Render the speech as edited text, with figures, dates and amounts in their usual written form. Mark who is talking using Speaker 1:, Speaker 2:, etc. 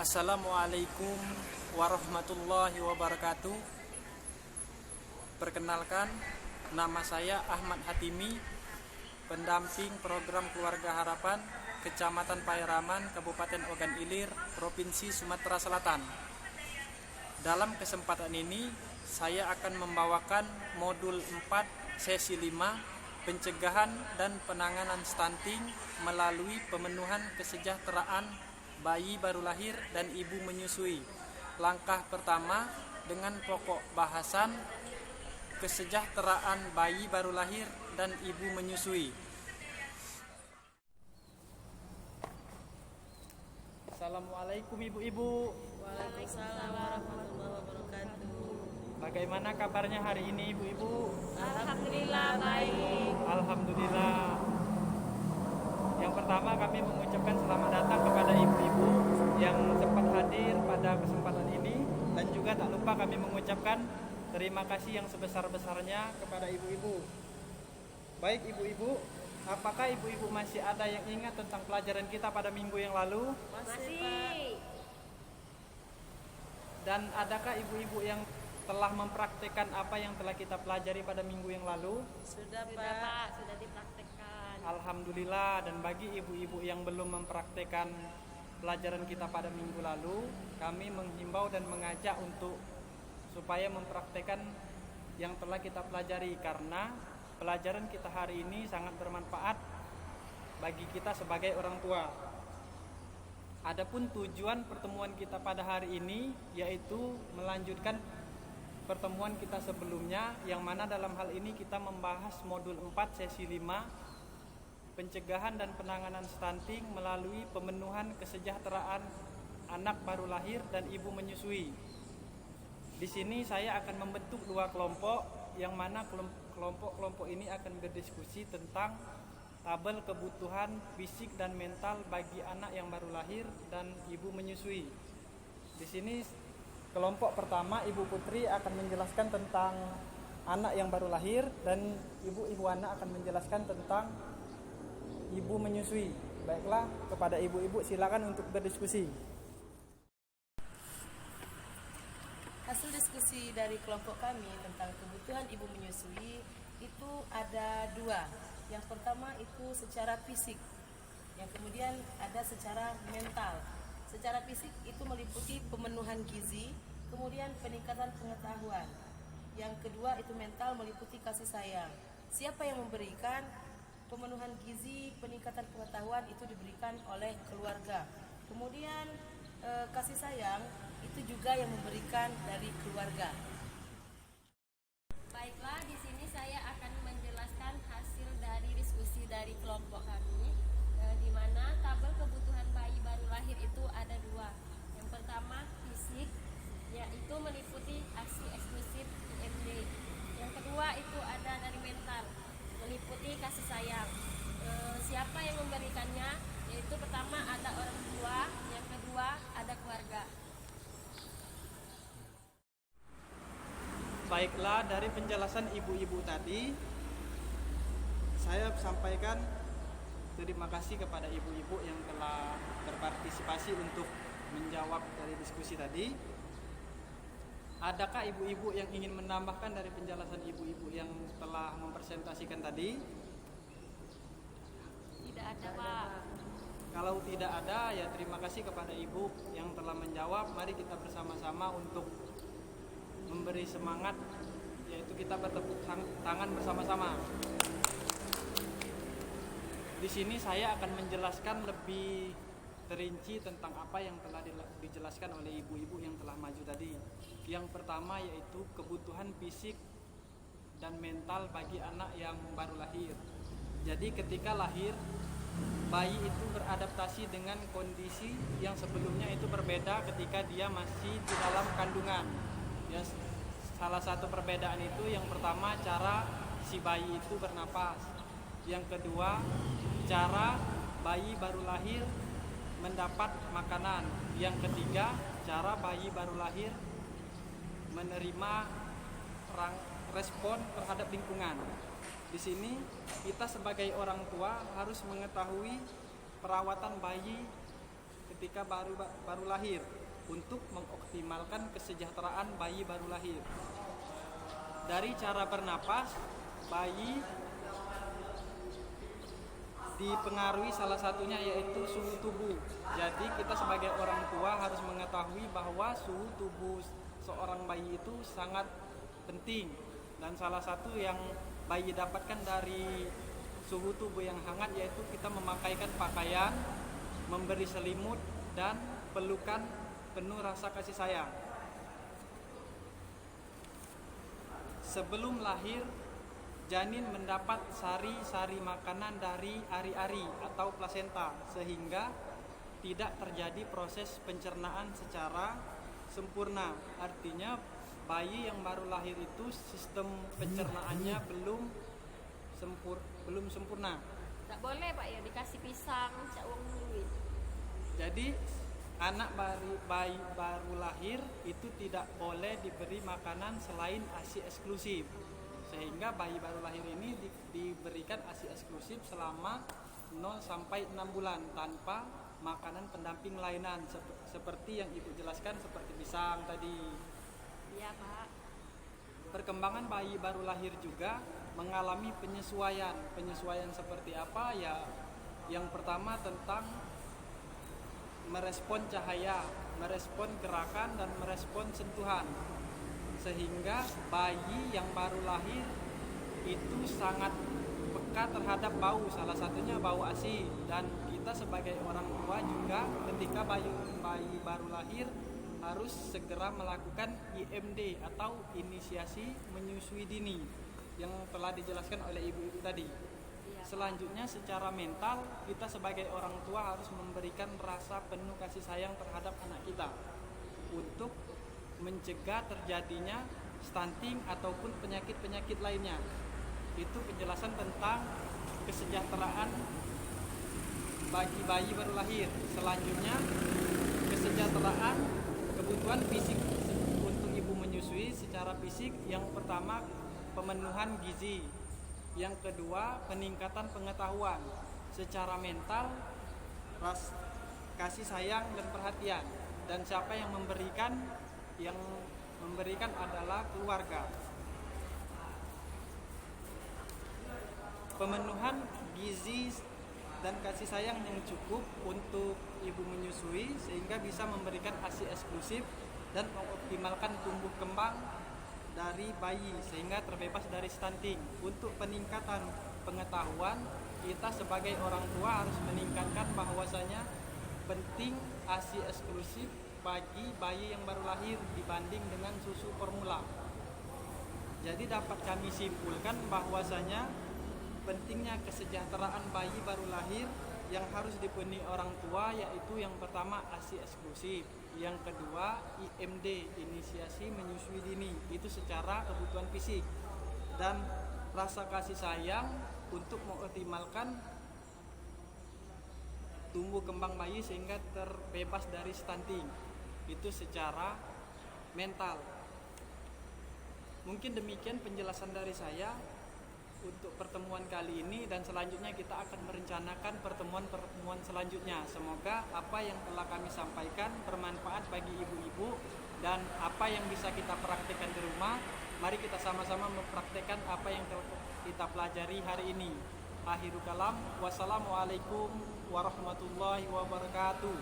Speaker 1: Assalamualaikum warahmatullahi wabarakatuh. Perkenalkan, nama saya Ahmad Hatimi, pendamping program Keluarga Harapan, Kecamatan Pairaman, Kabupaten Ogan Ilir, Provinsi Sumatera Selatan. Dalam kesempatan ini, saya akan membawakan modul 4, sesi 5, pencegahan dan penanganan stunting melalui pemenuhan kesejahteraan bayi baru lahir dan ibu menyusui. Langkah pertama dengan pokok bahasan kesejahteraan bayi baru lahir dan ibu menyusui. Assalamualaikum ibu-ibu.
Speaker 2: Waalaikumsalam warahmatullahi wabarakatuh.
Speaker 1: Bagaimana kabarnya hari ini ibu-ibu?
Speaker 2: Alhamdulillah baik.
Speaker 1: Alhamdulillah. Yang pertama kami mengucapkan selamat datang kepada ibu-ibu yang sempat hadir pada kesempatan ini, dan juga tak lupa kami mengucapkan terima kasih yang sebesar-besarnya kepada ibu-ibu. Baik ibu-ibu, apakah ibu-ibu masih ada yang ingat tentang pelajaran kita pada minggu yang lalu?
Speaker 2: Masih.
Speaker 1: Dan adakah ibu-ibu yang telah mempraktekkan apa yang telah kita pelajari pada minggu yang lalu?
Speaker 2: Sudah Pak, sudah dipraktekkan.
Speaker 1: Alhamdulillah. Dan bagi ibu-ibu yang belum mempraktekkan pelajaran kita pada minggu lalu, kami menghimbau dan mengajak untuk supaya mempraktekkan yang telah kita pelajari, karena pelajaran kita hari ini sangat bermanfaat bagi kita sebagai orang tua. Adapun tujuan pertemuan kita pada hari ini yaitu melanjutkan pertemuan kita sebelumnya, yang mana dalam hal ini kita membahas modul 4 sesi 5, pencegahan dan penanganan stunting melalui pemenuhan kesejahteraan anak baru lahir dan ibu menyusui. Di sini saya akan membentuk dua kelompok, yang mana kelompok-kelompok ini akan berdiskusi tentang tabel kebutuhan fisik dan mental bagi anak yang baru lahir dan ibu menyusui. Di sini kelompok pertama, Ibu Putri akan menjelaskan tentang anak yang baru lahir, dan Ibu Wana akan menjelaskan tentang ibu menyusui. Baiklah, kepada ibu-ibu silakan untuk berdiskusi.
Speaker 2: Hasil diskusi dari kelompok kami tentang kebutuhan ibu menyusui itu ada dua. Yang pertama itu secara fisik, yang kemudian ada secara mental. Secara fisik itu meliputi pemenuhan gizi, kemudian peningkatan pengetahuan. Yang kedua itu mental, meliputi kasih sayang. Siapa yang memberikan? Pemenuhan gizi, peningkatan pengetahuan itu diberikan oleh keluarga. Kemudian kasih sayang itu juga yang memberikan dari keluarga.
Speaker 3: Baiklah, di sini saya akan menjelaskan hasil dari diskusi dari kelompok kami, di mana tabel kebutuhan bayi baru lahir itu ada dua. Yang pertama fisik, yaitu meliputi aksi eksklusif IMD. Yang kedua itu ada dari mental, meliputi kasih sayang. Siapa yang memberikannya? Yaitu pertama ada orang tua, yang kedua ada keluarga.
Speaker 1: Baiklah, dari penjelasan ibu-ibu tadi, saya sampaikan terima kasih kepada ibu-ibu yang telah berpartisipasi untuk menjawab dari diskusi tadi. Adakah ibu-ibu yang ingin menambahkan dari penjelasan ibu-ibu yang telah mempresentasikan tadi?
Speaker 3: Tidak ada, Pak.
Speaker 1: Kalau tidak ada, ya terima kasih kepada ibu yang telah menjawab. Mari kita bersama-sama untuk memberi semangat, yaitu kita bertepuk tangan bersama-sama. Di sini saya akan menjelaskan lebih terinci tentang apa yang telah dijelaskan oleh ibu-ibu yang telah maju tadi. Yang pertama yaitu kebutuhan fisik dan mental bagi anak yang baru lahir. Jadi ketika lahir, bayi itu beradaptasi dengan kondisi yang sebelumnya itu berbeda ketika dia masih di dalam kandungan. Ya, salah satu perbedaan itu yang pertama cara si bayi itu bernapas. Yang kedua, cara bayi baru lahir mendapat makanan. Yang ketiga, cara bayi baru lahir menerima respon terhadap lingkungan. Di sini kita sebagai orang tua harus mengetahui perawatan bayi ketika baru lahir. untuk mengoptimalkan kesejahteraan bayi baru lahir. Dari cara bernapas, bayi dipengaruhi salah satunya yaitu suhu tubuh. Jadi kita sebagai orang tua harus mengetahui bahwa suhu tubuh seorang bayi itu sangat penting, dan salah satu yang bayi dapatkan dari suhu tubuh yang hangat yaitu kita memakaikan pakaian, memberi selimut, dan pelukan penuh rasa kasih sayang. Sebelum lahir, janin mendapat sari-sari makanan dari ari-ari atau plasenta sehingga tidak terjadi proses pencernaan secara sempurna. Artinya bayi yang baru lahir itu sistem pencernaannya belum sempurna.
Speaker 3: Tak boleh Pak ya dikasih pisang, cak uang duit.
Speaker 1: Jadi anak bayi baru lahir itu tidak boleh diberi makanan selain ASI eksklusif, sehingga bayi baru lahir ini diberikan ASI eksklusif selama 0 sampai 6 bulan tanpa makanan pendamping lainan seperti yang Ibu jelaskan seperti pisang tadi.
Speaker 3: Iya Pak.
Speaker 1: Perkembangan bayi baru lahir juga mengalami penyesuaian. Penyesuaian seperti apa ya? Yang pertama tentang merespon cahaya, merespon gerakan, dan merespon sentuhan. Sehingga bayi yang baru lahir itu sangat peka terhadap bau, salah satunya bau ASI. Dan kita sebagai orang tua juga ketika bayi baru lahir harus segera melakukan IMD atau inisiasi menyusui dini yang telah dijelaskan oleh ibu-ibu tadi. Selanjutnya secara mental kita sebagai orang tua harus memberikan rasa penuh kasih sayang terhadap anak kita untuk mencegah terjadinya stunting ataupun penyakit-penyakit lainnya. Itu penjelasan tentang kesejahteraan bagi bayi baru lahir. Selanjutnya kesejahteraan kebutuhan fisik untuk ibu menyusui secara fisik. Yang pertama pemenuhan gizi, yang kedua peningkatan pengetahuan, secara mental kasih sayang dan perhatian, dan siapa yang memberikan adalah keluarga. Pemenuhan gizi dan kasih sayang yang cukup untuk ibu menyusui sehingga bisa memberikan ASI eksklusif dan mengoptimalkan tumbuh kembang dari bayi sehingga terbebas dari stunting. Untuk peningkatan pengetahuan, kita sebagai orang tua harus meningkatkan bahwasanya penting ASI eksklusif bagi bayi yang baru lahir dibanding dengan susu formula. Jadi dapat kami simpulkan bahwasanya pentingnya kesejahteraan bayi baru lahir yang harus dipenuhi orang tua yaitu yang pertama ASI eksklusif, yang kedua IMD, inisiasi menyusui dini, itu secara kebutuhan fisik, dan rasa kasih sayang untuk mengoptimalkan tumbuh kembang bayi sehingga terbebas dari stunting, itu secara mental. Mungkin demikian penjelasan dari saya untuk pertemuan kali ini, dan selanjutnya kita akan merencanakan pertemuan-pertemuan selanjutnya. Semoga apa yang telah kami sampaikan bermanfaat bagi ibu-ibu dan apa yang bisa kita praktekkan di rumah. Mari kita sama-sama mempraktekkan apa yang telah kita pelajari hari ini. Akhirul kalam, wassalamualaikum warahmatullahi wabarakatuh.